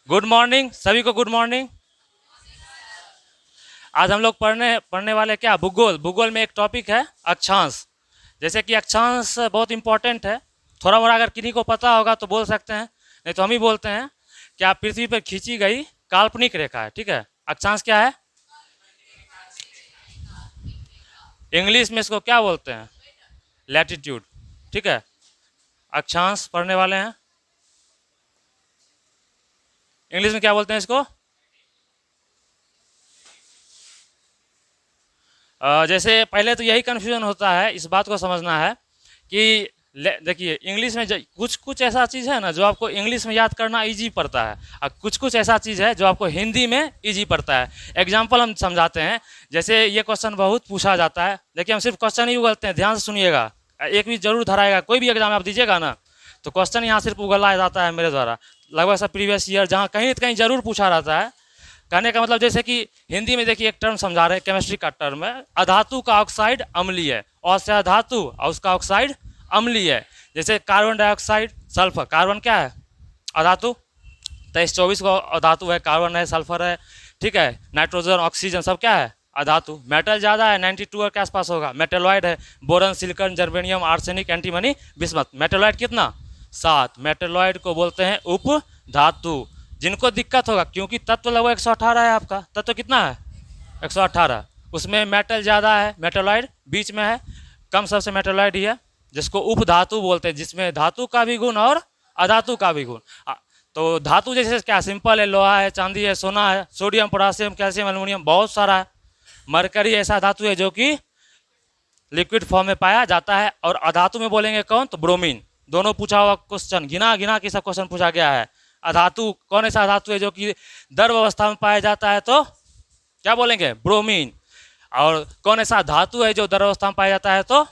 Good morning सभी को, good morning. आज हम लोग पढ़ने पढ़ने वाले क्या, भूगोल। भूगोल में एक टॉपिक है अक्षांश। जैसे कि अक्षांश बहुत इंपॉर्टेंट है। थोड़ा मोड़ा अगर किन्हीं को पता होगा तो बोल सकते हैं, नहीं तो हम ही बोलते हैं। क्या पृथ्वी पर खींची गई काल्पनिक रेखा है, ठीक है। अक्षांश क्या है? इंग्लिश में इसको क्या बोलते हैं? लैटिट्यूड, ठीक है। अक्षांश पढ़ने वाले हैं, इंग्लिश में क्या बोलते हैं इसको? जैसे पहले तो यही कन्फ्यूजन होता है, इस बात को समझना है कि देखिए इंग्लिश में कुछ कुछ ऐसा चीज़ है ना जो आपको इंग्लिश में याद करना इजी पड़ता है, और कुछ कुछ ऐसा चीज़ है जो आपको हिंदी में इजी पड़ता है। एग्जाम्पल हम समझाते हैं। जैसे ये क्वेश्चन बहुत पूछा जाता है, देखिए हम सिर्फ क्वेश्चन ही उगलते हैं, ध्यान से सुनिएगा। एक भी जरूर धराएगा, कोई भी एग्जाम आप दीजिएगा ना तो क्वेश्चन यहाँ सिर्फ उगला जाता है मेरे द्वारा। लगभग सब प्रीवियस ईयर जहाँ कहीं न कहीं जरूर पूछा रहता है। कहने का मतलब जैसे कि हिंदी में देखिए एक टर्म समझा रहे हैं, केमिस्ट्री का टर्म है, अधातु का ऑक्साइड अम्लीय है, और से अधातु और उसका ऑक्साइड अम्लीय है। जैसे कार्बन डाइऑक्साइड, सल्फर, कार्बन क्या है? अधातु। 23-24 को धातु है, कार्बन है, सल्फर है, ठीक है। नाइट्रोजन, ऑक्सीजन सब क्या है? अधातु। मेटल ज़्यादा है, 92 के आसपास होगा, मेटेलॉइड है। Boron, silicon, germanium, arsenic, antimony, bismuth. Metalloid कितना? 7। मेटेलॉइड को बोलते हैं उप धातु। जिनको दिक्कत होगा, क्योंकि तत्व लगभग 118 है, आपका तत्व कितना है? 118। उसमें मेटल ज़्यादा है, मेटेलॉइड बीच में है, कम सबसे मेटेलॉइड ही है, जिसको उप धातु बोलते हैं, जिसमें धातु का भी गुण और अधातु का भी गुण। तो धातु जैसे क्या, सिंपल है, लोहा है, चांदी है, सोना है, सोडियम, पोटासियम, कैल्शियम, एल्युमिनियम, बहुत सारा है। मरकरी ऐसा धातु है जो कि लिक्विड फॉर्म में पाया जाता है। और अधातु में बोलेंगे कौन? तो ब्रोमीन। दोनों पूछा हुआ क्वेश्चन, गिना गिना के सब क्वेश्चन पूछा गया है। अधातु कौन ऐसा धातु है जो कि द्रव अवस्था में पाया जाता है, तो क्या बोलेंगे? ब्रोमीन। और कौन ऐसा धातु है जो द्रव अवस्था में पाया जाता है, तो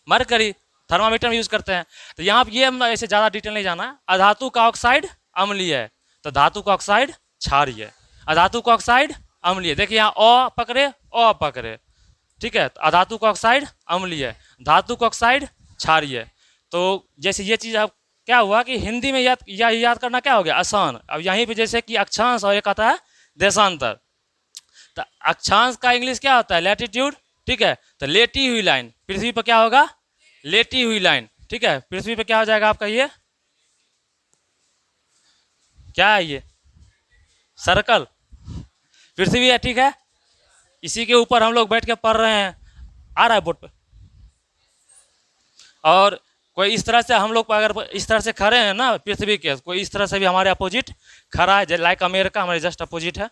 मरकरी। थर्मामीटर में यूज करते हैं। तो यहाँ ये हम ऐसे ज़्यादा डिटेल नहीं जाना। अधातु का ऑक्साइड अम्लीय है, तो धातु का ऑक्साइड क्षारीय है। अधातु का ऑक्साइड अम्लीय, देखिए यहाँ अ पकड़े, अ पकड़े, ठीक है। तो अधातु का ऑक्साइड अम्लीय है, धातु का ऑक्साइड क्षारीय। तो जैसे ये चीज़ अब क्या हुआ कि हिंदी में याद करना क्या हो गया, आसान। अब यहीं पे जैसे कि अक्षांश और एक आता है देशांतर। तो अक्षांश का इंग्लिश क्या होता है? लैटिट्यूड, ठीक है। तो लेटी हुई लाइन, पृथ्वी पर क्या होगा? लेटी हुई लाइन, ठीक है। पृथ्वी पर क्या हो जाएगा आपका? ये क्या है? ये सर्कल पृथ्वी है, ठीक है। इसी के ऊपर हम लोग बैठ के पढ़ रहे हैं, आ रहा है बोर्ड पे। और कोई इस तरह से हम लोग अगर इस तरह से खड़े हैं ना पृथ्वी के, कोई इस तरह से भी हमारे अपोजिट खड़ा है, लाइक अमेरिका हमारे जस्ट अपोजिट है।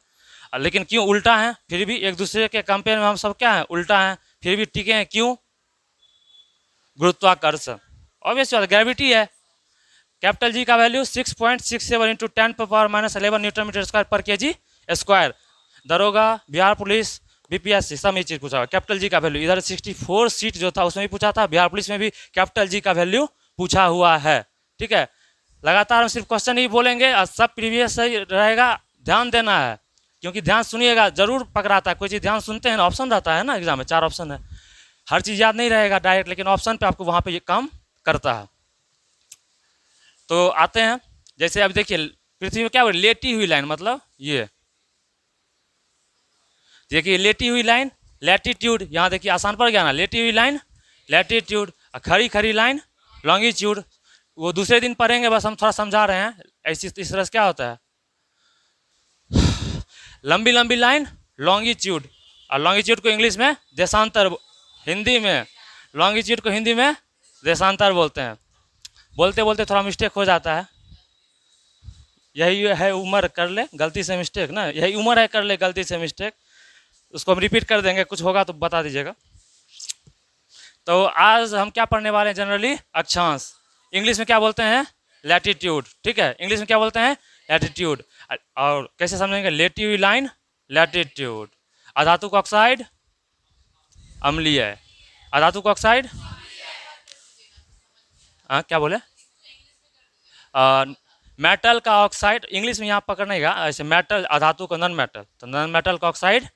लेकिन क्यों उल्टा है? फिर भी एक दूसरे के कंपेयर में हम सब क्या है? उल्टा है, फिर भी टिके हैं। क्यों? गुरुत्वाकर्षण, ऑब्वियस बात, ग्रेविटी है। कैपिटल जी का value 6.67 into 10⁻11 newton metre square पर केजी स्क्वायर। दरोगा, बिहार पुलिस, बीपीएससी, सब ये चीज़ पूछा हुआ। कैपिटल जी का वैल्यू इधर 64 सीट जो था उसमें भी पूछा था, बिहार पुलिस में भी कैपिटल जी का वैल्यू पूछा हुआ है, ठीक है। लगातार हम सिर्फ क्वेश्चन ही बोलेंगे और सब प्रीवियस सही रहेगा, ध्यान देना है। क्योंकि ध्यान सुनिएगा, जरूर पकड़ाता है कोई चीज़, ध्यान सुनते हैं ना, ऑप्शन रहता है ना एग्जाम में, 4 ऑप्शन है। हर चीज़ याद नहीं रहेगा डायरेक्ट, लेकिन ऑप्शन पे आपको वहाँ पे ये काम करता है। तो आते हैं, जैसे अब देखिए पृथ्वी में क्या हो, लेटी हुई लाइन, मतलब ये देखिए लेटी हुई लाइन, लैटिट्यूड। यहाँ देखिए आसान पड़ गया ना, लेटी हुई लाइन लैटिट्यूड, खड़ी खड़ी लाइन लॉन्गिट्यूड। वो दूसरे दिन पढ़ेंगे, बस हम थोड़ा समझा रहे हैं। ऐसी इस तरह से क्या होता है, लंबी लंबी लाइन लॉन्गिट्यूड, और लॉन्गिट्यूड को इंग्लिश में देशांतर, हिंदी में लॉन्गिट्यूड को हिंदी में देशांतर बोलते हैं। बोलते बोलते थोड़ा मिस्टेक हो जाता है, यही है उम्र, कर ले गलती से मिस्टेक ना, यही उम्र है, कर ले गलती से मिस्टेक। उसको हम रिपीट कर देंगे, कुछ होगा तो बता दीजिएगा। तो आज हम क्या पढ़ने वाले हैं? जनरली अक्षांश, इंग्लिश में क्या बोलते हैं? लैटिट्यूड, ठीक है। इंग्लिश में क्या बोलते हैं? लैटिट्यूड। और कैसे समझेंगे? लेटी हुई लाइन लैटिट्यूड। अधातु का ऑक्साइड अम्लीय है, अधातु का ऑक्साइड, हाँ क्या बोले? मेटल का ऑक्साइड, इंग्लिश में यहाँ पकड़नेगा ऐसे, मेटल अधातु का नॉन मेटल, तो नॉन मेटल का ऑक्साइड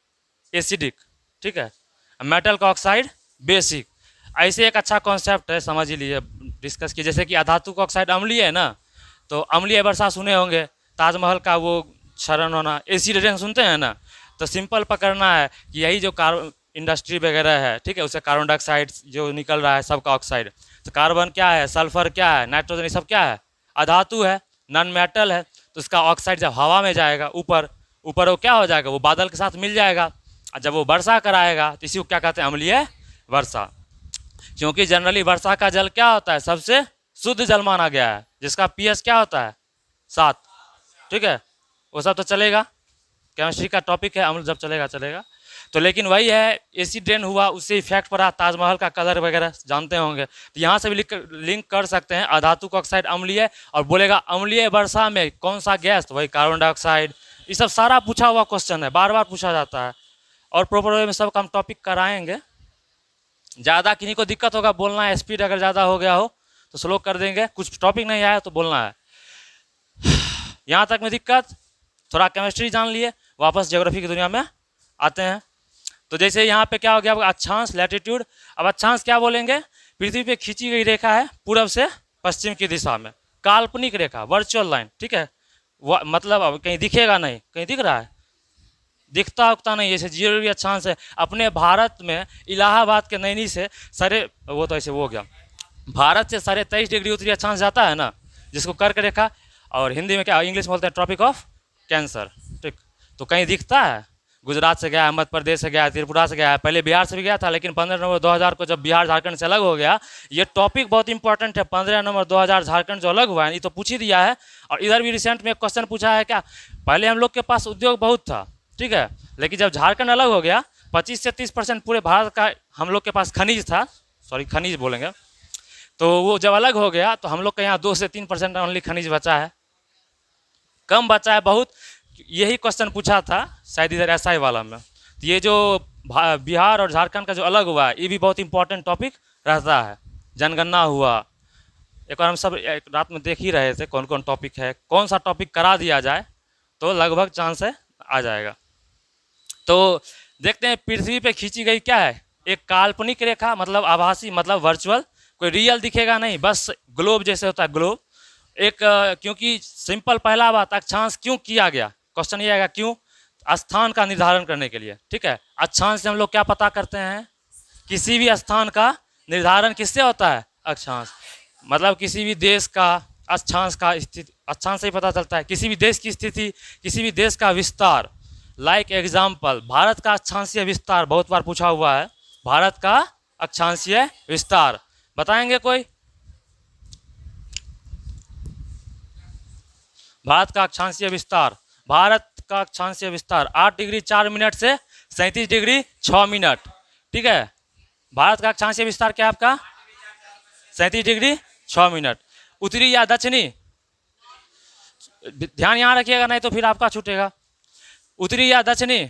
एसिडिक, ठीक है। मेटल का ऑक्साइड बेसिक। ऐसे एक अच्छा कॉन्सेप्ट है, समझ ही लीजिए, डिस्कस किए। जैसे कि अधातु का ऑक्साइड अम्लीय है ना, तो अम्लीय वर्षा सुने होंगे, ताजमहल का वो क्षरण होना, एसिड रेन सुनते हैं ना, तो सिंपल पकड़ना है कि यही जो कार्बन इंडस्ट्री वगैरह है, ठीक है, उससे कार्बन डाइऑक्साइड जो निकल रहा है, सबका ऑक्साइड, तो कार्बन क्या है, सल्फर क्या है, नाइट्रोजन, ये सब क्या है, अधातु है, नॉन मेटल है। तो उसका ऑक्साइड जब हवा में जाएगा ऊपर ऊपर, वो क्या हो जाएगा, वो बादल के साथ मिल जाएगा, और जब वो वर्षा कराएगा तो इसी को क्या कहते हैं, अम्लीय वर्षा। क्योंकि जनरली वर्षा का जल क्या होता है, सबसे शुद्ध जल माना गया है, जिसका पीएच क्या होता है, 7, ठीक है। वो सब तो चलेगा, केमिस्ट्री का टॉपिक है, अम्ल जब चलेगा चलेगा। तो लेकिन वही है, एसिड रेन हुआ, उससे इफेक्ट पड़ा, ताजमहल का कलर वगैरह जानते होंगे, तो यहाँ से भी लिंक कर सकते हैं, अधातु ऑक्साइड अम्लीय, और बोलेगा अम्लीय वर्षा में कौन सा गैस, तो वही कार्बन डाइऑक्साइड। ये सब सारा पूछा हुआ क्वेश्चन है, बार बार पूछा जाता है, और प्रॉपर वे में सबका हम टॉपिक कराएंगे। ज़्यादा किन्हीं को दिक्कत होगा बोलना है, स्पीड अगर ज़्यादा हो गया हो तो स्लो कर देंगे, कुछ टॉपिक नहीं आया तो बोलना है। यहाँ तक में दिक्कत, थोड़ा केमिस्ट्री जान लिए, वापस ज्योग्राफी की दुनिया में आते हैं। तो जैसे यहाँ पे क्या हो गया, अक्षांश, लैटिट्यूड। अब अक्षांश क्या बोलेंगे, पृथ्वी पे खींची गई रेखा है पूरब से पश्चिम की दिशा में, काल्पनिक रेखा, वर्चुअल लाइन, ठीक है। मतलब अब कहीं दिखेगा नहीं, कहीं दिख रहा है, दिखता उगता नहीं, जैसे 0 डिग्री अक्षांश है। अपने भारत में इलाहाबाद के नैनी से सारे, वो तो ऐसे वो हो गया, भारत से 23.5 डिग्री उत्तरी अक्षांश जाता है ना, जिसको कर्क रेखा, और हिंदी में क्या, इंग्लिश में बोलते हैं ट्रॉपिक ऑफ कैंसर, ठीक। तो कहीं दिखता है, गुजरात से गया, मध्य प्रदेश से गया, त्रिपुरा से गया, पहले बिहार से भी गया था, लेकिन 15 नवंबर 2000 को जब बिहार झारखंड से अलग हो गया, ये टॉपिक बहुत इंपॉर्टेंट है, 15 नवंबर 2000 झारखंड जो अलग हुआ है, ये तो पूछ ही दिया है। और इधर भी रिसेंट में एक क्वेश्चन पूछा है क्या, पहले हम लोग के पास उद्योग बहुत था, ठीक है, लेकिन जब झारखंड अलग हो गया, 25 से 30% पूरे भारत का हम लोग के पास खनिज था, सॉरी खनिज बोलेंगे, तो वो जब अलग हो गया तो हम लोग के यहाँ 2 से 3% ओनली खनिज बचा है, कम बचा है बहुत। यही क्वेश्चन पूछा था शायद इधर एसआई वाला में। तो ये जो बिहार और झारखंड का जो अलग हुआ है, ये भी बहुत इंपॉर्टेंट टॉपिक रहता है। जनगणना हुआ, एक बार हम सब एक रात में देख ही रहे थे कौन कौन टॉपिक है, कौन सा टॉपिक करा दिया जाए तो लगभग चांस है आ जाएगा। तो देखते हैं, पृथ्वी पे खींची गई क्या है, एक काल्पनिक रेखा, मतलब आभासी, मतलब वर्चुअल, कोई रियल दिखेगा नहीं, बस ग्लोब जैसे होता है ग्लोब एक। क्योंकि सिंपल पहला बात, अक्षांश क्यों किया गया, क्वेश्चन ये आएगा क्यों, स्थान का निर्धारण करने के लिए, ठीक है। अक्षांश से हम लोग क्या पता करते हैं, किसी भी स्थान का निर्धारण किससे होता है, अक्षांश, मतलब किसी भी देश का अक्षांश का स्थिति, अक्षांश से ही पता चलता है, किसी भी देश की स्थिति, किसी भी देश का विस्तार। लाइक एग्जाम्पल, भारत का अक्षांशीय विस्तार बहुत बार पूछा हुआ है, भारत का अक्षांशीय विस्तार बताएंगे कोई, भारत का अक्षांशीय विस्तार, भारत का अक्षांशीय विस्तार 8 डिग्री 4 मिनट से 37 डिग्री 6 मिनट, ठीक है। भारत का अक्षांशीय विस्तार क्या आपका, 37 डिग्री 6 मिनट। उत्तरी या दक्षिणी, ध्यान यहाँ रखिएगा नहीं तो फिर आपका छूटेगा। उत्तरी या दक्षिणी,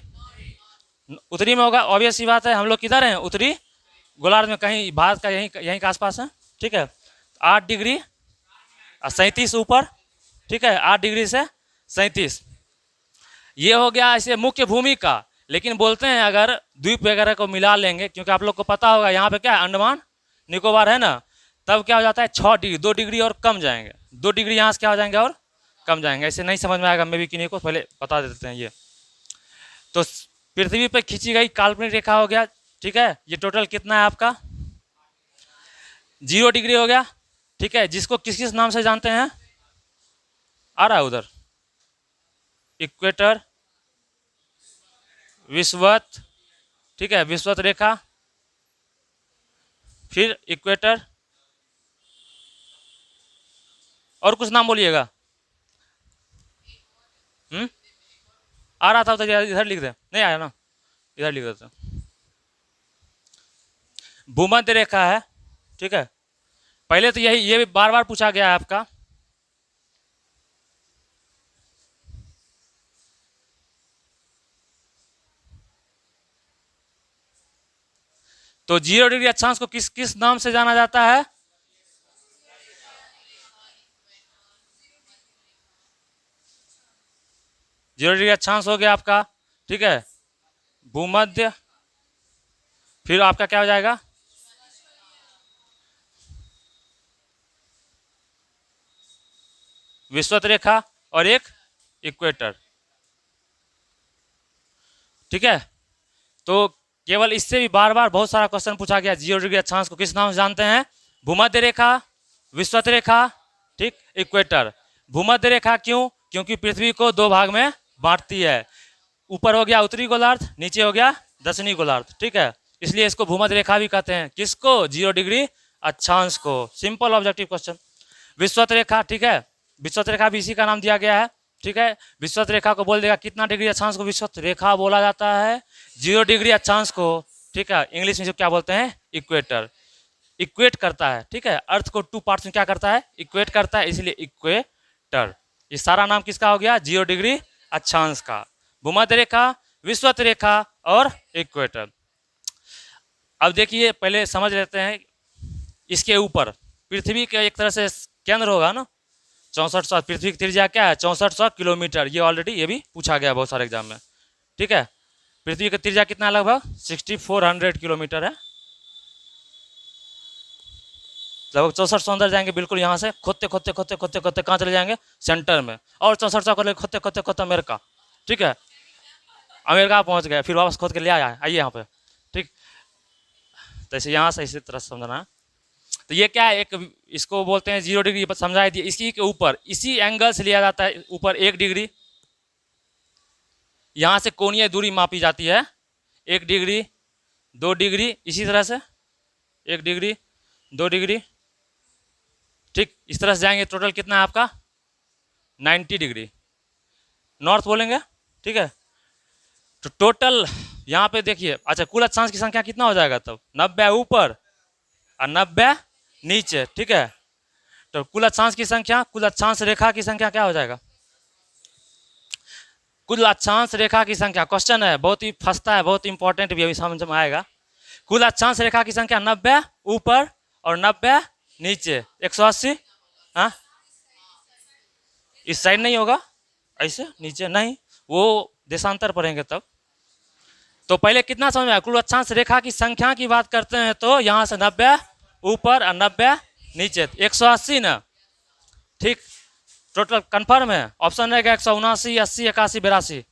उत्तरी में होगा, ऑब्वियस सी बात है, हम लोग किधर हैं, उत्तरी गोलार्ध में, कहीं भारत का यहीं यहीं के आसपास है, ठीक है। 8 डिग्री 37 ऊपर, ठीक है, 8 डिग्री से 37, ये हो गया ऐसे मुख्य भूमि का। लेकिन बोलते हैं अगर द्वीप वगैरह को मिला लेंगे, क्योंकि आप लोग को पता होगा यहाँ पे क्या है, अंडमान निकोबार है ना, तब क्या हो जाता है 6 डिग्री, 2 डिग्री और कम जाएंगे, 2 डिग्री यहाँ से क्या हो जाएंगे और कम जाएंगे। ऐसे नहीं समझ में आएगा, मैं भी किन्हीं को पहले बता देते हैं। ये तो पृथ्वी पर खींची गई काल्पनिक रेखा हो गया, ठीक है। ये टोटल कितना है आपका, 0 डिग्री हो गया, ठीक है, जिसको किस किस नाम से जानते हैं, आ रहा है उधर, इक्वेटर, विषुवत, ठीक है, विषुवत रेखा, फिर इक्वेटर, और कुछ नाम बोलिएगा। आ रहा था तो इधर लिख दे, नहीं आया ना, इधर लिख देते। भूमध्य रेखा है, ठीक है। पहले तो यही, ये भी बार बार पूछा गया है आपका, तो 0 डिग्री अक्षांश को किस किस नाम से जाना जाता है, 0 डिग्री अक्षांश हो गया आपका, ठीक है। भूमध्य, फिर आपका क्या हो जाएगा, विषुवत रेखा, और एक इक्वेटर। ठीक है, तो केवल इससे भी बार बार बहुत सारा क्वेश्चन पूछा गया। 0 डिग्री अक्षांश को किस नाम से जानते हैं? भूमध्य रेखा, विषुवत रेखा, ठीक, इक्वेटर। भूमध्य रेखा क्यों? क्योंकि पृथ्वी को दो भाग में बांटती है। ऊपर हो गया उत्तरी गोलार्ध, नीचे हो गया दक्षिणी गोलार्ध। ठीक है, इसलिए इसको भूमध्य रेखा भी कहते हैं। किसको? 0 डिग्री अक्षांश को। Simple objective question. विषुवत रेखा, ठीक है, विषुवत रेखा भी इसी का नाम दिया गया है। ठीक है, विषुवत रेखा को बोल देगा कितना डिग्री अक्षांश को विषुवत रेखा बोला जाता है? 0 डिग्री अक्षांश को। ठीक है, इंग्लिश में जो क्या बोलते हैं? इक्वेटर। इक्वेट करता है। ठीक है, अर्थ को 2 पार्ट्स में क्या करता है? इक्वेट करता है, इसलिए इक्वेटर। ये सारा नाम किसका हो गया? 0 डिग्री अक्षांश का। भूमध्य रेखा, विषुवत रेखा और इक्वेटर। अब देखिए, पहले समझ लेते हैं इसके ऊपर पृथ्वी के एक तरह से केंद्र होगा ना, 6400। पृथ्वी की त्रिज्या क्या है? 6400 किलोमीटर। ये ऑलरेडी ये भी पूछा गया बहुत सारे एग्जाम में। ठीक है, पृथ्वी की त्रिज्या कितना? लगभग 6400 किलोमीटर है। लगभग 6400 अंदर जाएंगे, बिल्कुल यहाँ से खोदते खोदते खोदते खोदते खोदते कहाँ चले जाएंगे? सेंटर में। और 6400 को खोदते खोदते खोदते अमेरिका। ठीक है, अमेरिका पहुँच गए, फिर वापस खोद के ले आया। आइए यहाँ पे। ठीक, तो ऐसे यहाँ से इसी तरह समझना है। तो ये क्या है? एक इसको बोलते हैं 0 डिग्री, समझाई दिए। इसी के ऊपर, इसी एंगल से लिया जाता है ऊपर 1 डिग्री। यहाँ से कोणीय दूरी मापी जाती है। 1 डिग्री, 2 डिग्री, इसी तरह से 1 डिग्री, 2 डिग्री। ठीक, इस तरह से जाएंगे। टोटल कितना है आपका? 90 डिग्री नॉर्थ बोलेंगे। ठीक है, तो टोटल यहाँ पे देखिए। अच्छा, कुल अक्षांश की संख्या कितना हो जाएगा तब? 90 ऊपर और 90 नीचे। ठीक है, तो कुल अक्षांश की संख्या, कुल अक्षांश रेखा की संख्या क्या हो जाएगा? कुल अक्षांश रेखा की संख्या, क्वेश्चन है, बहुत ही फंसता है, बहुत इंपॉर्टेंट भी, अभी समझ में आएगा। कुल अक्षांश रेखा की संख्या 90 ऊपर और 90 नीचे। 180। हाँ, इस साइड नहीं होगा, ऐसे नीचे नहीं, वो देशांतर पढ़ेंगे तब। तो पहले कितना समझ में आया? कुल अक्षांश रेखा की संख्या की बात करते हैं तो यहाँ से 90 ऊपर और 90 नीचे, 180 ना। ठीक, टोटल कंफर्म है? ऑप्शन रहेगा 179, 80, 81, 82।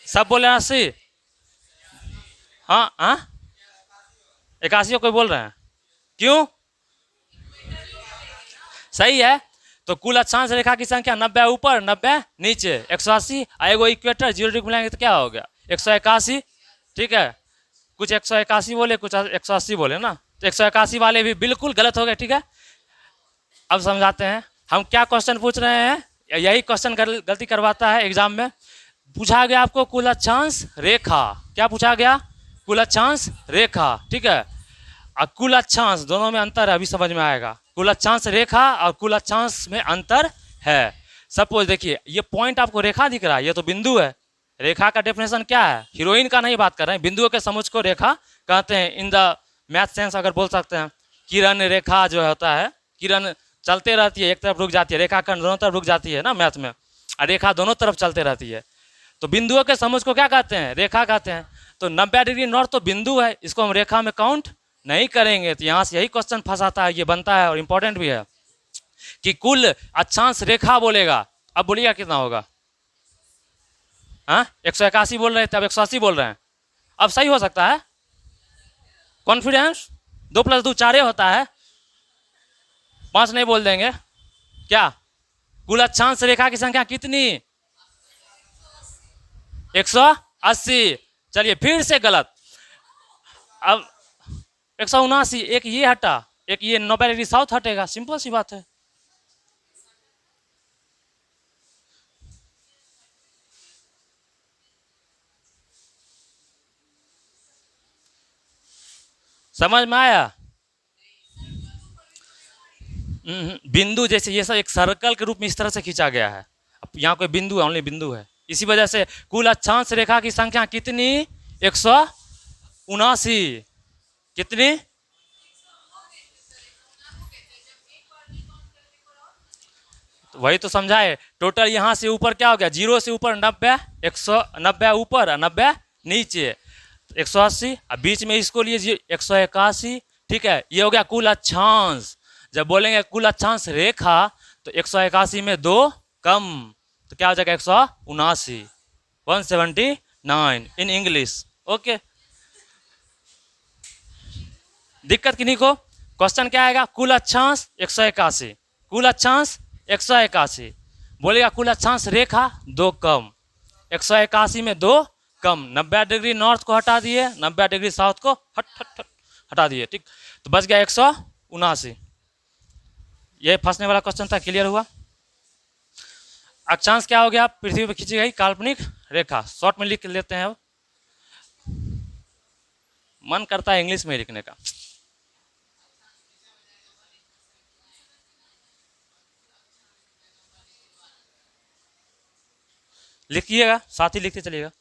सब बोले 80? हाँ हाँ, 81 कोई बोल रहे हैं? क्यों? सही है। तो कुल अक्षांश रेखा की संख्या 90 ऊपर 90 नीचे, 180। एगो इक्वेटर 0 डिग्री मिलाएंगे तो क्या हो गया? 181। ठीक है, कुछ 181 बोले, कुछ 180 बोले ना, तो 181 वाले भी बिल्कुल गलत हो गए। ठीक है, अब समझाते हैं हम क्या क्वेश्चन पूछ रहे हैं। यही क्वेश्चन गलती करवाता है एग्जाम में। पूछा गया आपको कुल अक्षांश रेखा। क्या पूछा गया? कुल अक्षांश रेखा। ठीक है, और कुल अक्षांश दोनों में अंतर है, अभी समझ में आएगा। कुल अक्षांश रेखा और कुल अक्षांश में अंतर है। सपोज देखिए, ये पॉइंट आपको रेखा दिख रहा है, ये तो बिंदु है। रेखा का डेफिनेशन क्या है? हीरोइन का नहीं बात कर रहे हैं, बिंदुओं के समुच्चय को रेखा कहते हैं। इन द मैथ सेंस अगर बोल सकते हैं, किरण रेखा जो होता है, किरण चलते रहती है, एक तरफ रुक जाती है, रेखा खंड दोनों तरफ रुक जाती है ना मैथ में, और रेखा दोनों तरफ चलते रहती है। तो बिंदुओं के समुच्चय को क्या कहते हैं? रेखा कहते हैं। तो 90 डिग्री नॉर्थ तो बिंदु है, इसको हम रेखा में काउंट नहीं करेंगे। तो यहाँ से यही क्वेश्चन फंसाता है, ये बनता है और इंपॉर्टेंट भी है कि कुल अक्षांश रेखा बोलेगा। अब बोलिएगा कितना होगा? हाँ, 181 बोल रहे थे, अब 180 बोल रहे हैं। अब सही हो सकता है? कॉन्फिडेंस 2 + 2 4 होता है, 5 नहीं बोल देंगे क्या? कुल अक्षांश रेखा की संख्या कितनी? 180। चलिए फिर से गलत। अब 179, एक ये हटा, एक ये 90 डिग्री साउथ हटेगा, सिंपल सी बात है। समझ में आया? बिंदु जैसे ये सब एक सर्कल के रूप में इस तरह से खींचा गया है। अब यहाँ कोई बिंदु है, ओनली बिंदु है, इसी वजह से कुल अक्षांश रेखा की संख्या कितनी? 179। कितनी? तो वही तो समझाए। टोटल यहाँ से ऊपर क्या हो गया? 0 से ऊपर 90, 190 ऊपर और 90 नीचे, 180। अब बीच में इसको लिए 181। ठीक है, ये हो गया कुल अक्षांश। जब बोलेंगे कुल अक्षांश रेखा तो 181 में 2 कम, तो क्या हो जाएगा 179, 179 इन इंग्लिश। ओके, दिक्कत किन्हीं को? क्वेश्चन क्या आएगा? कुल अक्षांश 181, कुल अक्षांश 181, बोलेगा कुल अक्षांश रेखा 2 कम, 181 में 2 कम, 90 डिग्री नॉर्थ को हटा दिए, 90 डिग्री साउथ को हट हट हट हटा दिए, ठीक, तो बच गया 179। ये फंसने वाला क्वेश्चन था, क्लियर हुआ? अक्षांश क्या हो गया? पृथ्वी पर खींची गई काल्पनिक रेखा। शॉर्ट में लिख लेते हैं, अब मन करता है इंग्लिश में लिखने का। लिखिएगा, साथ ही लिखते चलिएगा।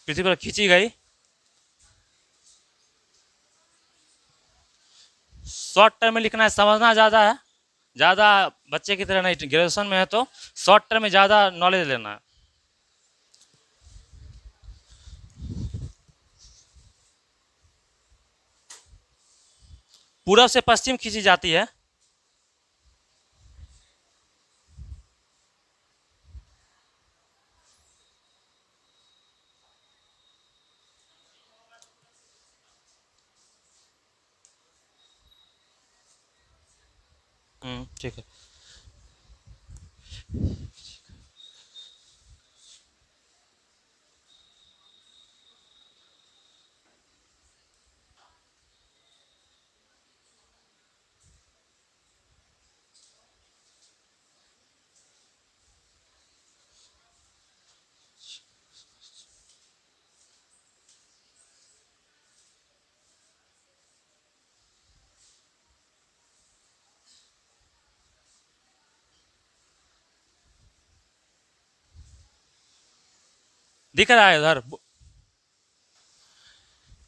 पृथ्वी पर खींची गई, शॉर्ट टर्म में लिखना है, समझना ज़्यादा है, ज़्यादा बच्चे की तरह नहीं, ग्रेजुएशन में है तो शॉर्ट टर्म में ज़्यादा नॉलेज लेना है। पूरब से पश्चिम खींची जाती है, ठीक है। दिख रहा है इधर,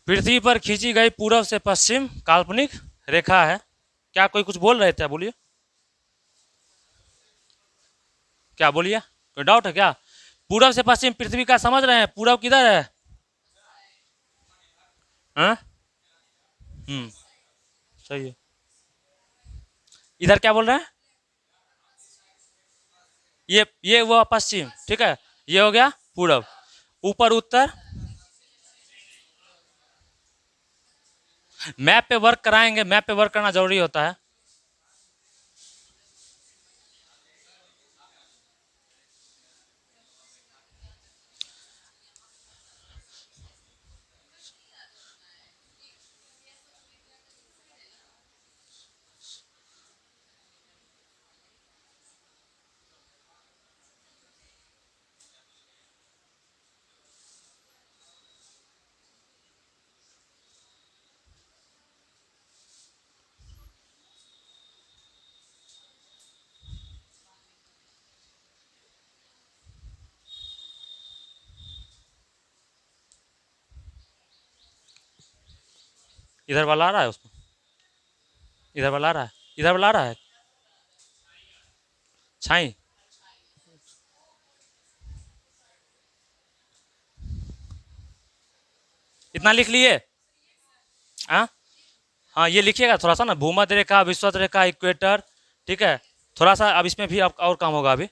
पृथ्वी पर खींची गई पूरब से पश्चिम काल्पनिक रेखा है। क्या कोई कुछ बोल रहे थे? बोलिए, क्या बोलिए, कोई डाउट है क्या? पूरब से पश्चिम पृथ्वी का समझ रहे हैं? पूरब किधर है? हाँ, सही है। इधर क्या बोल रहे हैं? ये वो पश्चिम, ठीक है, ये हो गया पूरब, ऊपर उत्तर। मैप पे वर्क कराएंगे, मैप पे वर्क करना जरूरी होता है। इधर वाला आ रहा है उसमें, इधर वाला आ रहा है, इधर वाला आ रहा है, छाई। इतना लिख लिए? हाँ हाँ, ये लिखिएगा थोड़ा सा ना, भूमध्य रेखा, विषुवत रेखा, इक्वेटर, ठीक है, थोड़ा सा अब इसमें भी और काम होगा अभी।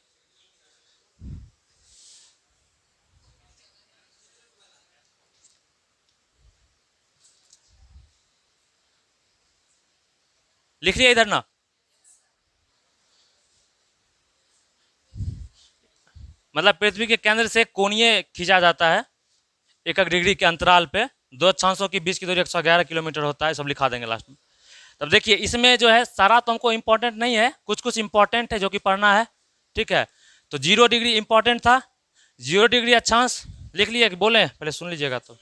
लिख लिया इधर ना? मतलब पृथ्वी के केंद्र से कोणीय खींचा जाता है 1 डिग्री के अंतराल पे, दो अक्षांशों की बीच की दूरी 111 किलोमीटर होता है, सब लिखा देंगे लास्ट में। तब देखिए इसमें जो है सारा तो हमको इंपॉर्टेंट नहीं है, कुछ कुछ इंपॉर्टेंट है जो कि पढ़ना है, ठीक है। तो 0 डिग्री इंपॉर्टेंट था, 0 डिग्री अक्षांश लिख लिए कि बोले? पहले सुन लीजिएगा तो।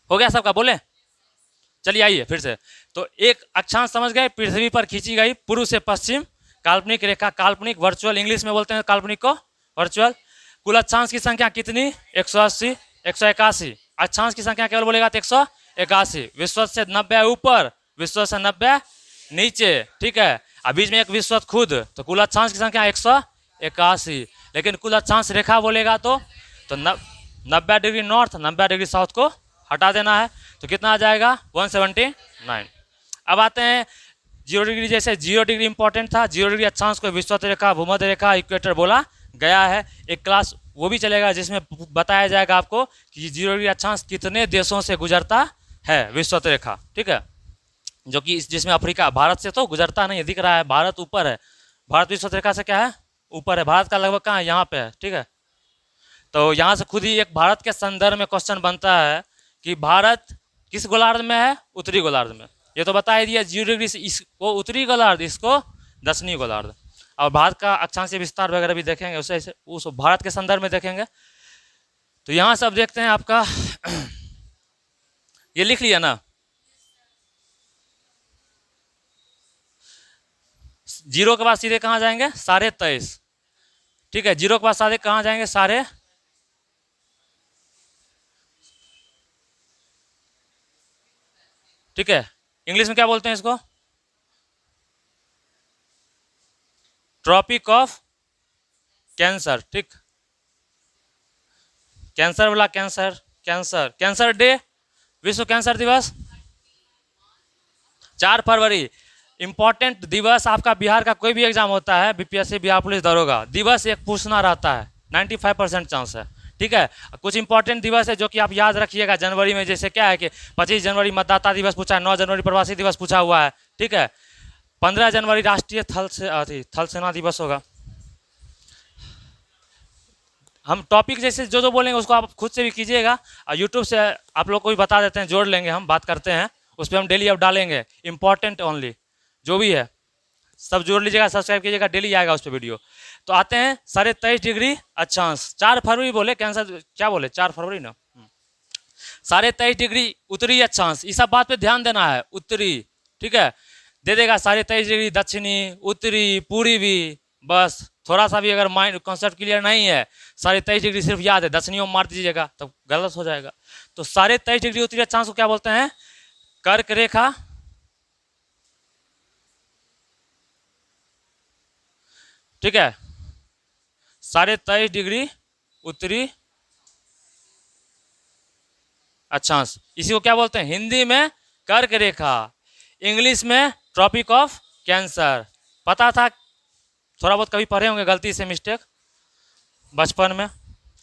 हो गया सबका? बोले? चलिए आइए फिर से। तो एक अक्षांश समझ गए, पृथ्वी पर खींची गई पूर्व से पश्चिम काल्पनिक रेखा, काल्पनिक वर्चुअल इंग्लिश में बोलते हैं काल्पनिक को, वर्चुअल। कुल अक्षांश की संख्या कितनी? 180, 181। अक्षांश की संख्या केवल बोलेगा तो 181। विश्व से 90 ऊपर, विश्व से 90 नीचे, ठीक है। अब बीच में एक विषुवत खुद, तो कुल अक्षांश की संख्या 181, लेकिन कुल अक्षांश रेखा बोलेगा तो 90 डिग्री नॉर्थ 90 डिग्री साउथ को हटा देना है, तो कितना आ जाएगा 179। अब आते हैं 0 डिग्री, जैसे 0 डिग्री इंपॉर्टेंट था, 0 डिग्री अक्षांश को विषुवत रेखा, भूमध्य रेखा, इक्वेटर बोला गया है। एक क्लास वो भी चलेगा जिसमें बताया जाएगा आपको कि 0 डिग्री अक्षांश कितने देशों से गुजरता है विषुवत रेखा, ठीक है, जो कि जिसमें अफ्रीका, भारत से तो गुजरता नहीं दिख रहा है, भारत ऊपर है, भारत विषुवत रेखा से क्या है ऊपर है, भारत का लगभग कहाँ है यहाँ पे है, ठीक है। तो यहाँ से खुद ही एक भारत के संदर्भ में क्वेश्चन बनता है कि भारत किस गोलार्ध में है, उत्तरी गोलार्ध में, ये तो बता ही दिया 0 डिग्री से इसको उत्तरी गोलार्ध, इसको दक्षिणी गोलार्ध। और भारत का अक्षांशीय विस्तार वगैरह भी देखेंगे उसे उस भारत के संदर्भ में देखेंगे। तो यहाँ से अब देखते हैं आपका ये लिख लिया ना, 0 के बाद सीधे कहाँ जाएंगे 23.5, ठीक है, 0 के बाद सीधे कहाँ जाएंगे साढ़े, ठीक है, इंग्लिश में क्या बोलते हैं इसको, ट्रॉपिक ऑफ कैंसर, ठीक, कैंसर वाला कैंसर, कैंसर कैंसर डे, विश्व कैंसर दिवस 4 फरवरी। इंपॉर्टेंट दिवस आपका बिहार का कोई भी एग्जाम होता है, बीपीएससी, बिहार पुलिस, दरोगा, दिवस एक पूछना रहता है, 95% चांस है, ठीक है। कुछ इंपॉर्टेंट दिवस है जो कि आप याद रखिएगा जनवरी में, जैसे क्या है कि 25 जनवरी मतदाता दिवस पूछा है, 9 जनवरी प्रवासी दिवस पूछा हुआ है, ठीक है, 15 जनवरी राष्ट्रीय थल सेना दिवस होगा। हम टॉपिक जैसे जो बोलेंगे उसको आप खुद से भी कीजिएगा, और यूट्यूब से आप लोग को भी बता देते हैं, जोड़ लेंगे, हम बात करते हैं उस पर, हम डेली अब डालेंगे इंपॉर्टेंट ओनली जो भी है सब जोड़ लीजिएगा, सब्सक्राइब कीजिएगा, डेली आएगा उस पर वीडियो। तो आते हैं 23.5 डिग्री अक्षांश, 4 फरवरी बोले, कैंसर क्या बोले 4 फरवरी ना, 23.5 डिग्री उत्तरी अक्षांश, इस सब बात पे ध्यान देना है, उत्तरी, ठीक है, दे देगा 23.5 डिग्री दक्षिणी, उत्तरी, पूर्वी, बस थोड़ा सा भी अगर माइंड कॉन्सेप्ट क्लियर नहीं है, 23.5 डिग्री सिर्फ याद है, दक्षिणी में मार दीजिएगा तब गलत हो जाएगा। तो 23.5 डिग्री उत्तरी अक्षांश को क्या बोलते हैं, कर्क रेखा, ठीक है, 23.5 डिग्री उत्तरी अक्षांश, इसी को क्या बोलते हैं हिंदी में कर्क रेखा, इंग्लिश में ट्रॉपिक ऑफ कैंसर। पता था, थोड़ा बहुत कभी पढ़े होंगे गलती से, मिस्टेक बचपन में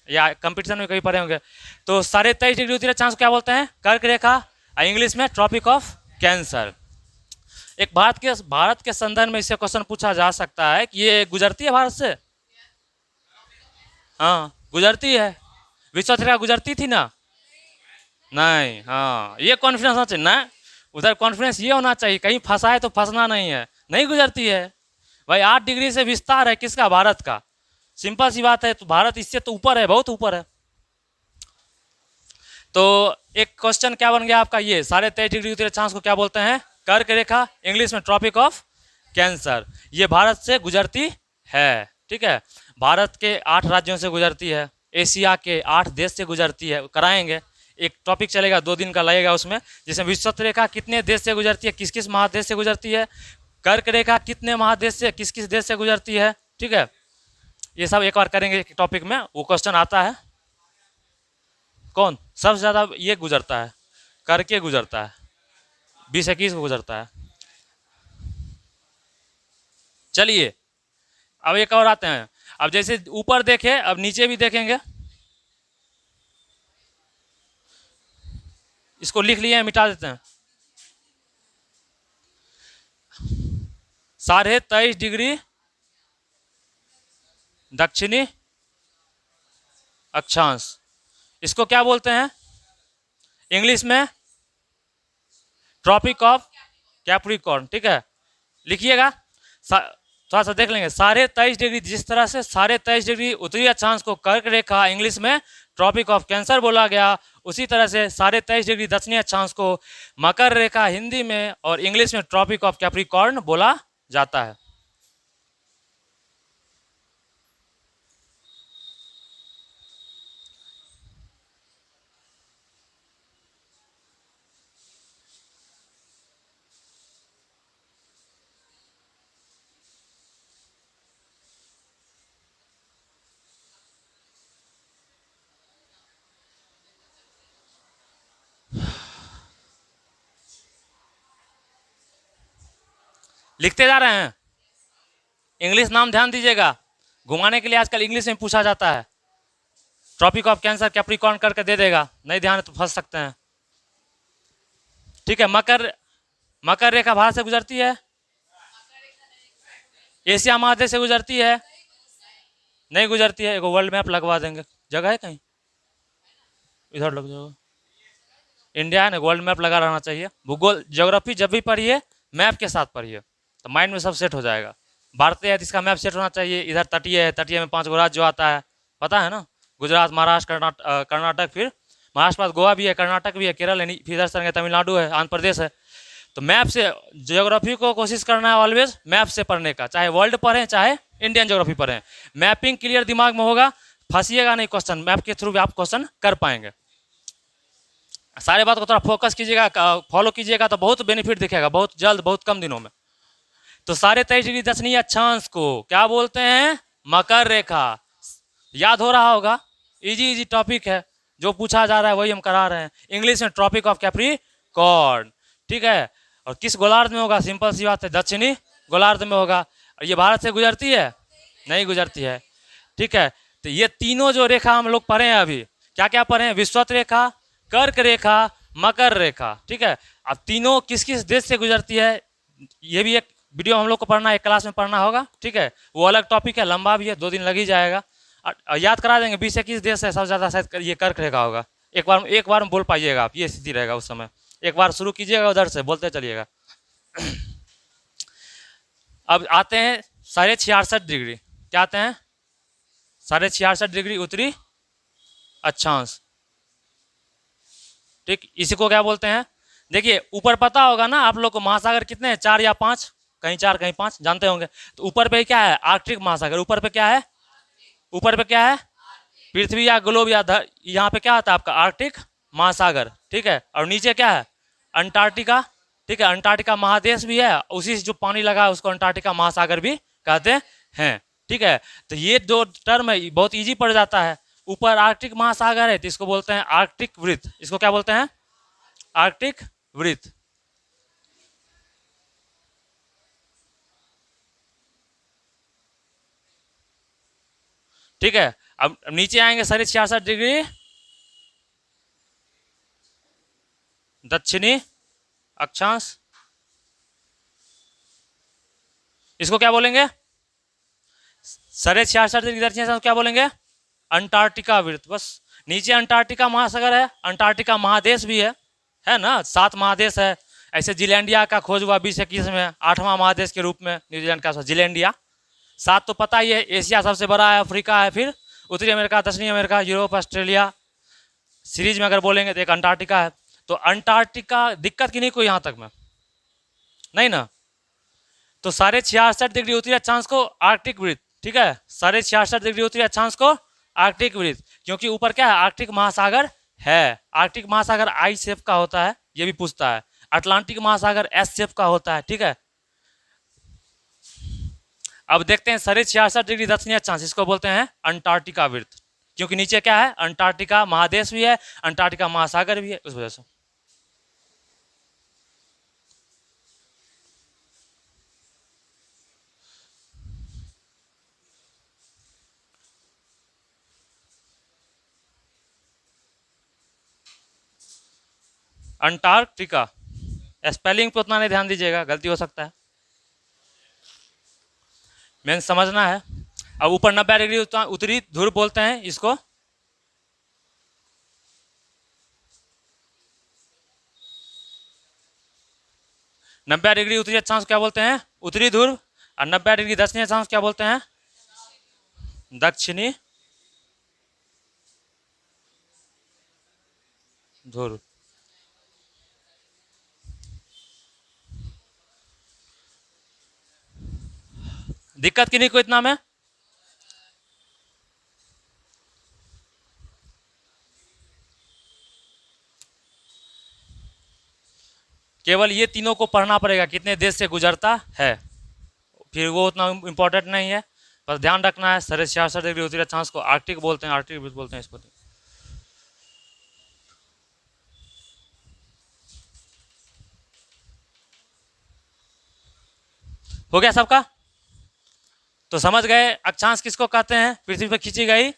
या कंपटीशन में कभी पढ़े होंगे। तो 23.5 डिग्री उत्तरी अक्षांश क्या बोलते हैं, कर्क रेखा, इंग्लिश में ट्रॉपिक ऑफ कैंसर। एक भारत के संदर्भ में इससे क्वेश्चन पूछा जा सकता है कि ये गुजरती है भारत से, हाँ गुजरती है, विश्व रेखा गुजरती थी ना, नहीं, हाँ ये कॉन्फिडेंस होना चाहिए ना, उधर कॉन्फिडेंस ये होना चाहिए कहीं फंसा है तो फंसना नहीं है, नहीं गुजरती है भाई, 8 डिग्री से विस्तार है किसका, भारत का, सिंपल सी बात है, तो भारत इससे तो ऊपर है, बहुत ऊपर है। तो एक क्वेश्चन क्या बन गया आपका, ये 23.5 डिग्री उत्तरी अक्षांश को क्या बोलते हैं, कर्क रेखा, इंग्लिश में ट्रॉपिक ऑफ कैंसर, ये भारत से गुजरती है, ठीक है, भारत के 8 राज्यों से गुजरती है, एशिया के 8 देश से गुजरती है, कराएंगे, एक टॉपिक चलेगा 2 दिन का लगेगा उसमें, जिसमें विषुवत रेखा कितने देश से गुजरती है, किस किस महादेश से गुजरती है, कर्क रेखा कितने महादेश से किस किस देश से गुजरती है, ठीक है, ये सब एक बार करेंगे टॉपिक में, वो क्वेश्चन आता है, कौन सबसे ज़्यादा ये गुजरता है, करके गुजरता है, 20-21 को गुजरता है। चलिए अब एक और आते हैं, अब जैसे ऊपर देखे अब नीचे भी देखेंगे, इसको लिख लिए मिटा देते हैं, 23.5 डिग्री दक्षिणी अक्षांश, इसको क्या बोलते हैं इंग्लिश में ट्रॉपिक ऑफ कैप्रिकॉर्न, ठीक है, लिखिएगा, थोड़ा सा देख लेंगे, 23.5 डिग्री, जिस तरह से 23.5 डिग्री उत्तरी अक्षांश को कर्क रेखा इंग्लिश में ट्रॉपिक ऑफ कैंसर बोला गया, उसी तरह से 23.5 डिग्री दक्षिणी अक्षांश को मकर रेखा हिंदी में और इंग्लिश में ट्रॉपिक ऑफ कैप्रिकॉर्न बोला जाता है। लिखते जा रहे हैं। इंग्लिश नाम ध्यान दीजिएगा, घुमाने के लिए आजकल इंग्लिश में पूछा जाता है। ट्रॉपिक ऑफ कैंसर कैप्रिकॉर्न करके दे देगा, नहीं ध्यान है तो फंस सकते हैं। ठीक है, मकर, मकर रेखा भारत से गुजरती है, एशिया महादेश से गुजरती है, नहीं गुजरती है। एक वर्ल्ड मैप लगवा देंगे, जगह है कहीं, इधर लग जाओ। इंडिया है ना, वर्ल्ड मैप लगा रहना चाहिए। भूगोल ज्योग्राफी जब भी पढ़िए मैप के साथ पढ़िए, तो माइंड में सब सेट हो जाएगा। भारत है तो इसका मैप सेट होना चाहिए। इधर तटीय है, तटीय में 5 गो राज्य जो आता है, पता है ना, गुजरात, महाराष्ट्र, कर्नाटक, फिर महाराष्ट्र के बाद गोवा भी है, कर्नाटक भी है, केरल है, फिर इधर से तमिलनाडु है, आंध्र प्रदेश है। तो मैप से ज्योग्राफी को कोशिश करना है ऑलवेज मैप से पढ़ने का, चाहे वर्ल्ड पढ़ें चाहे इंडियन ज्योग्राफी पढ़ें। मैपिंग क्लियर दिमाग में होगा, फंसिएगा नहीं क्वेश्चन, मैप के थ्रू भी आप क्वेश्चन कर पाएंगे। सारे बात को थोड़ा फोकस कीजिएगा, फॉलो कीजिएगा तो बहुत बेनिफिट दिखेगा, बहुत जल्द, बहुत कम दिनों में। तो 23.5 दक्षिणी अक्षांश को क्या बोलते हैं? मकर रेखा। याद हो रहा होगा, इजी इजी टॉपिक है, जो पूछा जा रहा है वही हम करा रहे हैं। इंग्लिश में ट्रॉपिक ऑफ कैप्रिकॉर्न, ठीक है। और किस गोलार्ध में होगा? सिंपल सी बात है, दक्षिणी गोलार्ध में होगा। और ये भारत से गुजरती है? नहीं गुजरती है, ठीक है। तो ये तीनों जो रेखा हम लोग पढ़े हैं अभी, क्या क्या पढ़े हैं? विषुवत रेखा, कर्क रेखा, मकर रेखा, ठीक है। अब तीनों किस किस देश से गुजरती है, ये भी एक वीडियो हम लोग को पढ़ना है, एक क्लास में पढ़ना होगा, ठीक है। वो अलग टॉपिक है, लंबा भी है, 2 दिन लग ही जाएगा। याद करा देंगे 20-21 देश है सबसे ज़्यादा, शायद ये कर्क रेखा होगा। एक बार में बोल पाइएगा आप, ये स्थिति रहेगा उस समय। एक बार शुरू कीजिएगा उधर से, बोलते चलिएगा। अब आते हैं 66.5 डिग्री, क्या आते हैं? 66.5 डिग्री उत्तरी अक्षांश, ठीक। इसी को क्या बोलते हैं? देखिए ऊपर पता होगा ना आप लोग को, महासागर कितने हैं? 4 या 5, कहीं 4 कहीं 5, जानते होंगे। तो ऊपर पे क्या है? आर्कटिक महासागर। ऊपर पे क्या है? ऊपर पे क्या है? पृथ्वी या ग्लोब या यहाँ पे क्या आता है आपका? आर्कटिक महासागर, ठीक है। और नीचे क्या है? अंटार्कटिका, ठीक है। अंटार्कटिका महादेश भी है, उसी से जो पानी लगा है उसको अंटार्कटिका महासागर भी कहते हैं, ठीक है। तो ये दो टर्म है, बहुत इजी पड़ जाता है। ऊपर आर्कटिक महासागर है तो इसको बोलते हैं आर्कटिक वृत्त। इसको क्या बोलते हैं? आर्कटिक वृत्त, ठीक है। अब नीचे आएंगे 66.5 डिग्री दक्षिणी अक्षांश, इसको क्या बोलेंगे? 66.5 डिग्री दक्षिणी अक्षांश क्या बोलेंगे? अंटार्कटिका वृत्त। बस नीचे अंटार्कटिका महासागर है, अंटार्कटिका महादेश भी है ना, 7 महादेश है। ऐसे जिलैंडिया का खोज हुआ 2021 में, 8वां महादेश के रूप में न्यूजीलैंड का जिलैंडिया। 7 तो पता ही है, एशिया सबसे बड़ा है, अफ्रीका है, फिर उत्तरी अमेरिका, दक्षिणी अमेरिका, यूरोप, ऑस्ट्रेलिया। सीरीज में अगर बोलेंगे तो एक अंटार्कटिका है। तो अंटार्कटिका दिक्कत की नहीं कोई यहाँ तक में, नहीं ना। तो 66.5 डिग्री उत्तरी अक्षांश को आर्कटिक वृत्त, ठीक है। 66.5 डिग्री उत्तरी अक्षांश को आर्कटिक वृत्त, क्योंकि ऊपर क्या है? आर्कटिक महासागर है। आर्कटिक महासागर आई शेप का होता है, ये भी पूछता है। अटलांटिक महासागर एस शेप का होता है, ठीक है। अब देखते हैं 66.5 डिग्री दक्षिणी अक्षांश, इसको बोलते हैं अंटार्कटिका वृत्त, क्योंकि नीचे क्या है? अंटार्कटिका महादेश भी है, अंटार्कटिका महासागर भी है, उस वजह से। अंटार्कटिका, स्पेलिंग पे उतना नहीं ध्यान दीजिएगा, गलती हो सकता है, मेन समझना है। अब ऊपर 90 डिग्री उत्तरी ध्रुव बोलते हैं इसको, नब्बे डिग्री उत्तरी अक्षांश क्या बोलते हैं? उत्तरी ध्रुव। और 90 डिग्री दक्षिणी अक्षांश क्या बोलते हैं? दक्षिणी ध्रुव। दिक्कत की नहीं को इतना में। केवल ये तीनों को पढ़ना पड़ेगा, कितने देश से गुजरता है, फिर वो उतना इंपॉर्टेंट नहीं है। बस ध्यान रखना है 66.5 डिग्री उत्तरी अक्षांश को आर्कटिक बोलते हैं, आर्कटिक बोलते हैं इसको। हो गया सबका? तो समझ गए अक्षांश किसको कहते हैं? पृथ्वी पर खींची गई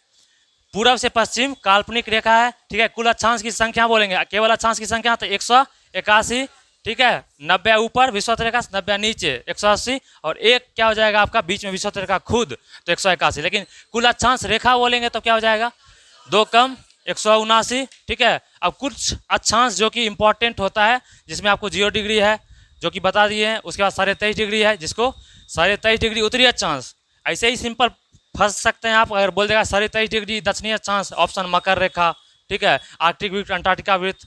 पूरब से पश्चिम काल्पनिक रेखा है, ठीक है। कुल अक्षांश की संख्या बोलेंगे, केवल अक्षांश की संख्या तो 181, ठीक है। 90 ऊपर विषुवत रेखा, 90 नीचे 180, और एक क्या हो जाएगा आपका बीच में विषुवत रेखा खुद, तो 181। लेकिन कुल अक्षांश रेखा बोलेंगे तो क्या हो जाएगा? 2 कम 179, ठीक है। अब कुछ अक्षांश जो कि इंपॉर्टेंट होता है, जिसमें आपको 0 डिग्री है जो कि बता दिए हैं, उसके बाद 23.5 डिग्री है, जिसको 23.5 डिग्री उत्तरी अक्षांश। ऐसे ही सिंपल फंस सकते हैं आप अगर बोल देगा 23.5 डिग्री दक्षिणी अक्षांश, ऑप्शन मकर रेखा, ठीक है। आर्कटिक वृत्त, अंटार्कटिका वृत्त,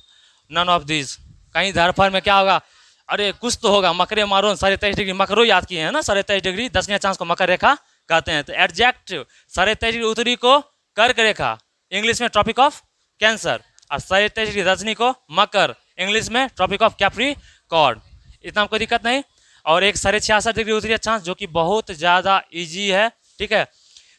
नन ऑफ दिस। कहीं धरफर में क्या होगा, अरे कुछ तो होगा, मकरे मारो 23.5 डिग्री, मकरो याद किए हैं ना, 23.5 डिग्री दक्षिणी अक्षांश को मकर रेखा कहते हैं। तो एग्जैक्ट 23.5 डिग्री उत्तरी को कर्क रेखा, इंग्लिश में ट्रॉपिक ऑफ कैंसर, और 23.5 डिग्री दक्षिणी को मकर, इंग्लिश में ट्रॉपिक ऑफ कैप्रिकॉर्न। इतना कोई दिक्कत नहीं। और एक 66.5 डिग्री उत्तरी अक्षांश जो कि बहुत ज़्यादा ईजी है, ठीक है,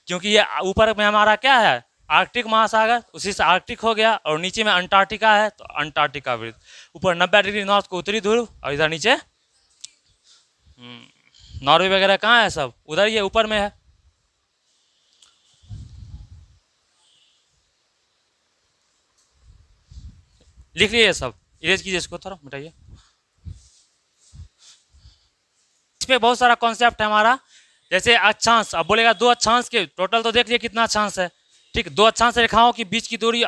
क्योंकि ये ऊपर में हमारा क्या है आर्कटिक महासागर, उसी से आर्कटिक हो गया, और नीचे में अंटार्कटिका है तो अंटार्कटिका वृत्त। ऊपर 90 डिग्री नॉर्थ को उत्तरी ध्रुव, और इधर नीचे नॉर्वे वगैरह कहाँ है, सब उधर ये ऊपर में है। लिख लिए सब, इरेज कीजिए इसको, थोड़ा मिटाइए। इस पे बहुत सारा कॉन्सेप्ट है हमारा, जैसे अक्षांश। अब बोलेगा 2 अक्षांश के टोटल तो देख लिए कितना अक्षांश है, ठीक। 2 अक्षांश रेखाओं के बीच की दूरी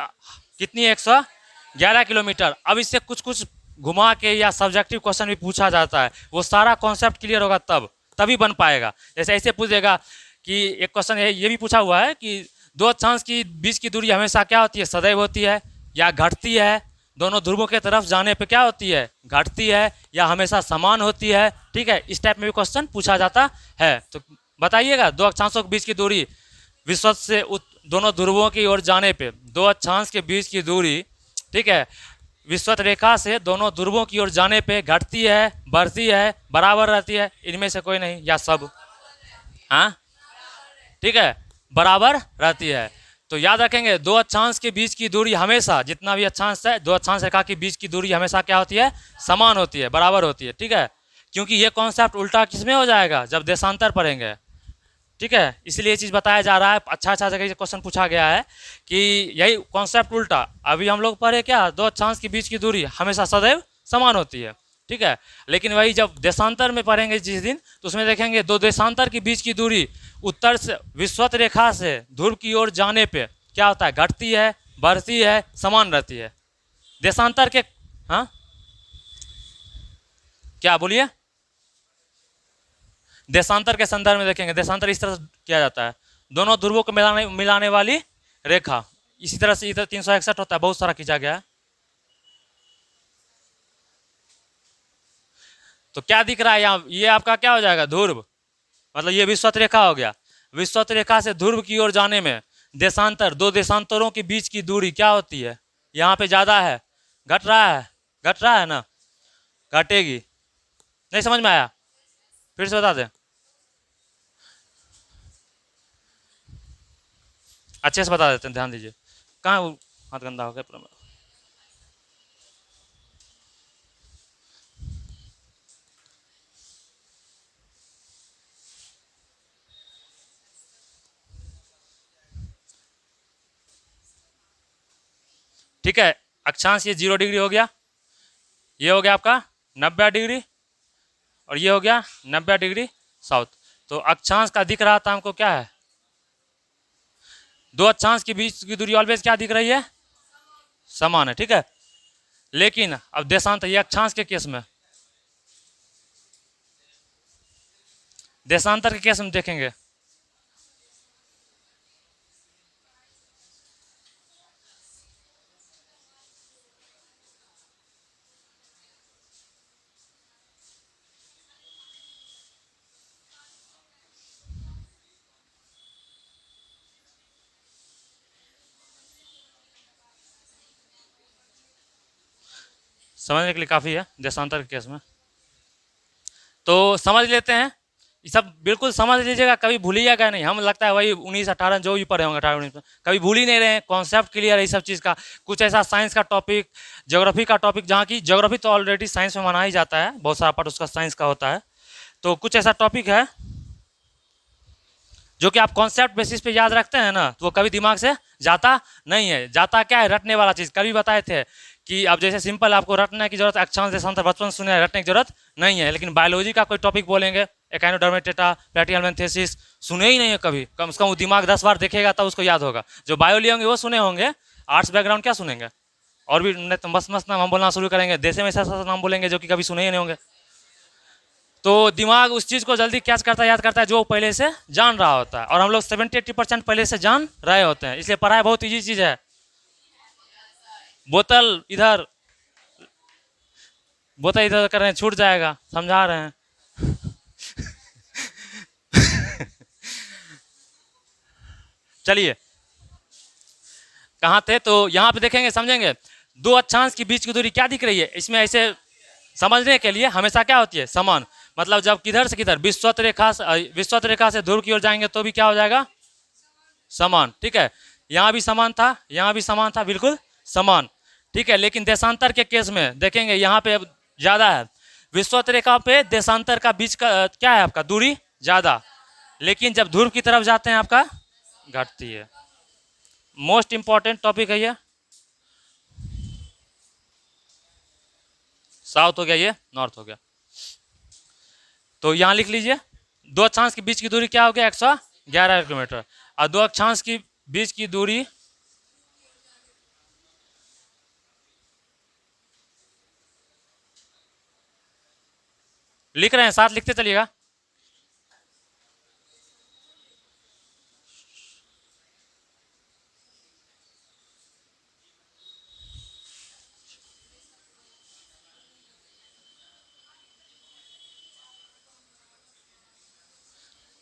कितनी है? 111 किलोमीटर। अब इससे कुछ कुछ घुमा के या सब्जेक्टिव क्वेश्चन भी पूछा जाता है, वो सारा कॉन्सेप्ट क्लियर होगा तभी बन पाएगा। जैसे ऐसे पूछेगा कि एक क्वेश्चन ये भी पूछा हुआ है कि 2 अक्षांश की बीच की दूरी हमेशा क्या होती है? सदैव होती है या घटती है? दोनों ध्रुवों के तरफ जाने पे क्या होती है? घटती है या हमेशा समान होती है, ठीक है। इस टाइप में भी क्वेश्चन पूछा जाता है। तो बताइएगा 2 अक्षांशों के बीच की दूरी विषुवत से दोनों ध्रुवों की ओर जाने पे, 2 अक्षांश के बीच की दूरी, ठीक है, विषुवत रेखा से दोनों ध्रुवों की ओर जाने पे घटती है, बढ़ती है, बराबर रहती है? इनमें से कोई नहीं या सब? हाँ, ठीक है, बराबर रहती है। तो याद रखेंगे 2 अक्षांश के बीच की दूरी हमेशा, जितना भी अक्षांश है 2 अक्षांश रेखा के बीच की दूरी हमेशा क्या होती है? समान होती है, बराबर होती है, ठीक है। क्योंकि ये कॉन्सेप्ट उल्टा किसमें हो जाएगा? जब देशांतर पढ़ेंगे, ठीक है। इसलिए ये चीज़ बताया जा रहा है। अच्छा जगह से क्वेश्चन पूछा गया है कि यही कॉन्सेप्ट उल्टा। अभी हम लोग पढ़े क्या, 2 अक्षांश के बीच की दूरी हमेशा सदैव समान होती है, ठीक है। लेकिन वही जब देशांतर में पढ़ेंगे जिस दिन, तो उसमें देखेंगे 2 देशांतर के बीच की दूरी उत्तर से विषुवत रेखा से ध्रुव की ओर जाने पे क्या होता है? घटती है, बढ़ती है, समान रहती है। देशांतर के, हाँ क्या बोलिए? देशांतर के संदर्भ में देखेंगे, देशांतर इस तरह से किया जाता है, दोनों ध्रुवों को मिलाने वाली रेखा। इसी तरह से इधर 361 होता है, बहुत सारा खींचा गया है। तो क्या दिख रहा है यहाँ? ये आपका क्या हो जाएगा? ध्रुव, मतलब ये विषुवत रेखा हो गया। विषुवत रेखा से ध्रुव की ओर जाने में देशांतर, 2 देशांतरों के बीच की दूरी क्या होती है? यहाँ पे ज़्यादा है, घट रहा है ना, घटेगी। नहीं समझ में आया? फिर से बता दें, अच्छे से बता देते हैं, ध्यान दीजिए। कहाँ हाथ गंदा हो गया पूरा? ठीक है, अक्षांश ये 0 डिग्री हो गया, ये हो गया आपका 90 डिग्री, और ये हो गया 90 डिग्री साउथ। तो अक्षांश का दिख रहा था हमको क्या है? 2 अक्षांश के बीच की दूरी ऑलवेज क्या दिख रही है? समान है, ठीक है। लेकिन अब देशांतर, ये अक्षांश के केस में, देशांतर के केस में देखेंगे समझने के लिए काफ़ी है देशांतर के केस में। तो समझ लेते हैं, ये सब बिल्कुल समझ लीजिएगा, कभी भूलिएगा नहीं। हम लगता है वही 19-18 जो भी पढ़े होंगे 18-19 में, कभी भूल ही नहीं रहे हैं। कॉन्सेप्ट क्लियर है, ये सब चीज़ का। कुछ ऐसा साइंस का टॉपिक, ज्योग्राफी का टॉपिक, जहाँ की ज्योग्राफी तो ऑलरेडी साइंस में माना ही जाता है, बहुत सारा पार्ट उसका साइंस का होता है। तो कुछ ऐसा टॉपिक है जो कि आप कॉन्सेप्ट बेसिस पे याद रखते हैं ना, तो वो कभी दिमाग से जाता नहीं है। जाता क्या है, रटने वाला चीज़। कभी बताए थे कि अब जैसे सिंपल आपको रटने की जरूरत, अक्षांश देशांतर बचपन सुने, रटने की जरूरत नहीं है। लेकिन बायोलॉजी का कोई टॉपिक बोलेंगे, एकाइनोडर्मेटेटा, प्लैटिहेल्मिन्थेसिस, सुने ही नहीं है कभी। कम से कम वो दिमाग 10 बार देखेगा तब उसको याद होगा। जो बायो लिए होंगे वो सुने होंगे, आर्ट्स बैकग्राउंड क्या सुनेंगे। और भी नहीं तो मस्त मस्त नाम हम बोलना शुरू करेंगे, देशे में ऐसा ऐसा नाम बोलेंगे जो कि कभी सुने ही नहीं होंगे। तो दिमाग उस चीज़ को जल्दी कैच करता है, याद करता है जो पहले से जान रहा होता है। और हम लोग 70-80% पहले से जान रहे होते हैं, इसलिए पढ़ाई बहुत ईजी चीज़ है। बोतल इधर कर रहे हैं, छूट जाएगा, समझा रहे हैं। चलिए कहाँ थे, तो यहाँ पे देखेंगे, समझेंगे। दो अक्षांश के बीच की दूरी क्या दिख रही है, इसमें ऐसे समझने के लिए हमेशा क्या होती है, समान। मतलब जब किधर से किधर विषुवत रेखा से ध्रुव की ओर जाएंगे तो भी क्या हो जाएगा, समान। ठीक है, यहाँ भी समान था, यहाँ भी समान था, बिल्कुल समान। ठीक है, लेकिन देशांतर के केस में देखेंगे यहाँ पे ज़्यादा है। विषुवत रेखा पे देशांतर का बीच का क्या है, आपका दूरी ज़्यादा। लेकिन जब ध्रुव की तरफ जाते हैं आपका घटती है। मोस्ट इंपॉर्टेंट टॉपिक है ये। साउथ हो गया, ये नॉर्थ हो गया। तो यहाँ लिख लीजिए, दो अक्षांश के बीच की दूरी क्या हो गया, 111 किलोमीटर। और दो अक्षांश की बीच की दूरी लिख रहे हैं, साथ लिखते चलिएगा।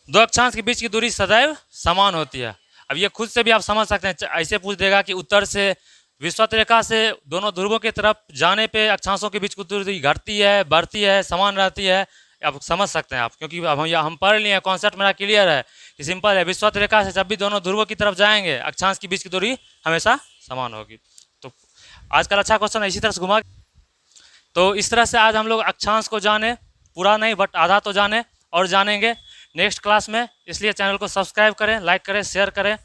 दो अक्षांश के बीच की दूरी सदैव समान होती है। अब ये खुद से भी आप समझ सकते हैं, ऐसे पूछ देगा कि उत्तर से विषुवत रेखा से दोनों ध्रुवों की तरफ जाने पे अक्षांशों के बीच की दूरी घटती है, बढ़ती है, समान रहती है। अब समझ सकते हैं आप, क्योंकि अब हम पढ़ लिए हैं, कॉन्सेप्ट मेरा क्लियर है कि सिंपल है। विषुवत रेखा से जब भी दोनों ध्रुवों की तरफ जाएंगे, अक्षांश के बीच की दूरी हमेशा समान होगी। तो आजकल अच्छा क्वेश्चन है, इसी तरह से घुमा। तो इस तरह से आज हम लोग अक्षांश को जाने, पूरा नहीं बट आधा तो जाने, और जानेंगे नेक्स्ट क्लास में। इसलिए चैनल को सब्सक्राइब करें, लाइक करें, शेयर करें।